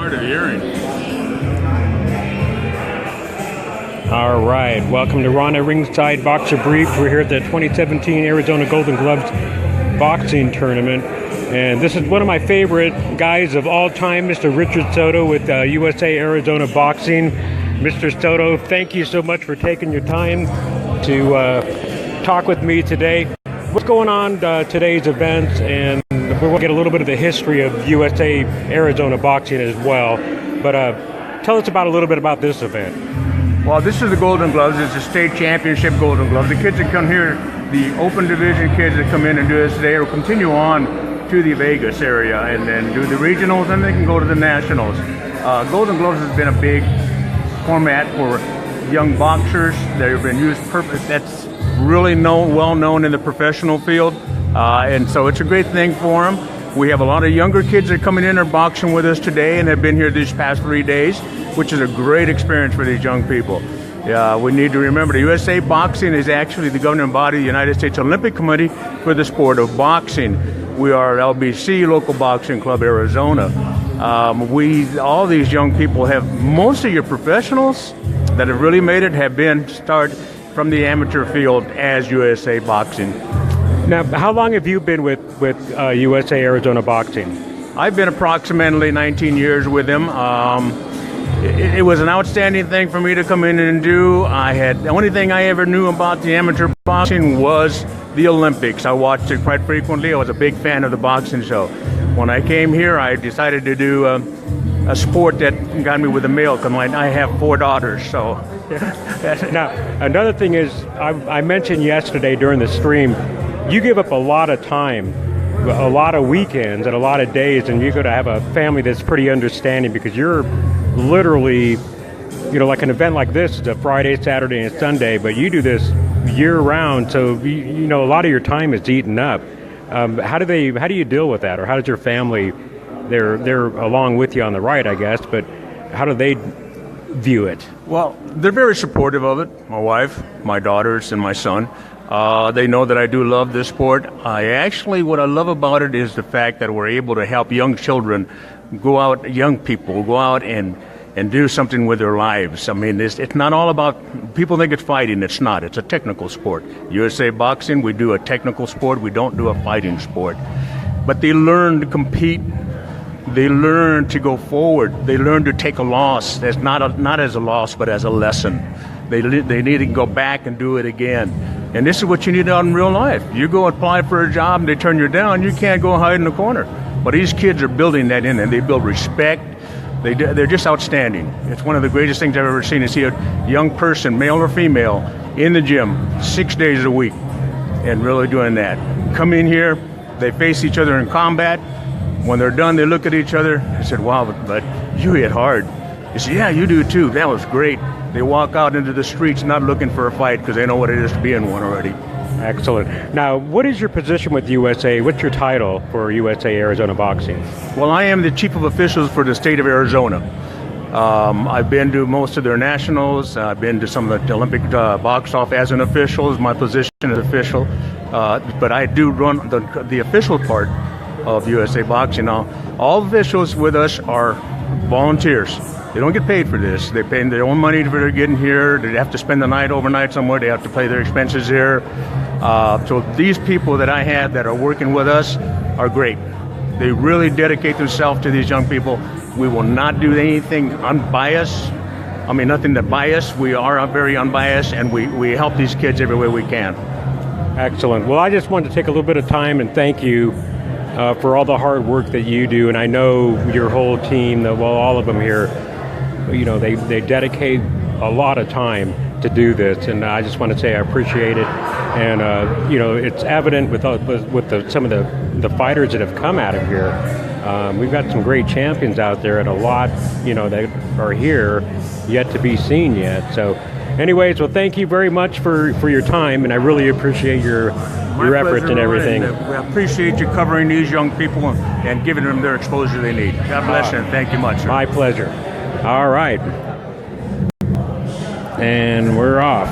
Hard of hearing. All right, welcome to Ronatringside Boxer Brief. We're here at the 2017 Arizona Golden Gloves Boxing Tournament. And this is one of my favorite guys of all time, Mr. Richard Soto with USA Arizona Boxing. Mr. Soto, thank you so much for taking your time to talk with me today. What's going on today's events, and we're going to get a little bit of the history of USA Arizona Boxing as well. But tell us a little bit about this event. Well, this is the Golden Gloves. It's a state championship Golden Gloves. The kids that come here, the open division kids that come in and do this today, will continue on to the Vegas area and then do the regionals, and they can go to the nationals. Golden Gloves has been a big format for young boxers. They've been used that's really well known in the professional field, and so it's a great thing for them. We have a lot of younger kids that are coming in and boxing with us today and have been here these past 3 days, which is a great experience for these young people. We need to remember the USA Boxing is actually the governing body of the United States Olympic Committee for the sport of boxing. We are LBC, Local Boxing Club Arizona. All these young people most of your professionals that have really made it have been started from the amateur field as USA Boxing. Now, how long have you been with USA Arizona Boxing? I've been approximately 19 years with them. It was an outstanding thing for me to come in and do. The only thing I ever knew about the amateur boxing was the Olympics. I watched it quite frequently. I was a big fan of the boxing show. When I came here, I decided to do a sport that got me with a milk. I have 4 daughters, so. Now, another thing is, I mentioned yesterday during the stream, you give up a lot of time, a lot of weekends and a lot of days, and you're going to have a family that's pretty understanding, because you're literally, like an event like this, it's a Friday, Saturday, and Sunday, but you do this year round, so a lot of your time is eaten up. How do you deal with that, or how does your family? They're along with you on the right, I guess, but how do they view it? Well, they're very supportive of it. My wife, my daughters, and my son. They know that I do love this sport. What I love about it is the fact that we're able to help young children young people go out and do something with their lives. It's not all about, people think it's fighting. It's not. It's a technical sport. USA Boxing, we do a technical sport. We don't do a fighting sport. But they learn to compete. They learn to go forward. They learn to take a loss. That's not as a loss, but as a lesson. They need to go back and do it again. And this is what you need out in real life. You go apply for a job and they turn you down, you can't go hide in the corner. But these kids are building that in, and they build respect. They're just outstanding. It's one of the greatest things I've ever seen, to see a young person, male or female, in the gym 6 days a week and really doing that. Come in here, they face each other in combat. When they're done, they look at each other and said, "Wow, but you hit hard." You say, "Yeah, you do too. That was great." They walk out into the streets not looking for a fight, because they know what it is to be in one already. Excellent. Now, what is your position with USA? What's your title for USA Arizona Boxing? Well, I am the chief of officials for the state of Arizona. I've been to most of their nationals. I've been to some of the Olympic box off as an official, is my position as official. But I do run the official part of USA Boxing. Now, all officials with us are volunteers. They don't get paid for this. They pay their own money for getting here. They have to spend the night overnight somewhere. They have to pay their expenses here. So these people that I have that are working with us are great. They really dedicate themselves to these young people. We will not do anything unbiased. Nothing that biased. We are very unbiased, and we help these kids every way we can. Excellent. Well, I just wanted to take a little bit of time and thank you for all the hard work that you do, and I know your whole team, all of them here, they dedicate a lot of time to do this, and I just want to say I appreciate it. And it's evident with some of the fighters that have come out of here. We've got some great champions out there, and a lot that are here yet to be seen yet. So anyways, well, thank you very much for your time, and I really appreciate your efforts and everything. We appreciate you covering these young people and giving them their exposure they need. God bless you, and thank you much, sir. My pleasure. All right. And we're off.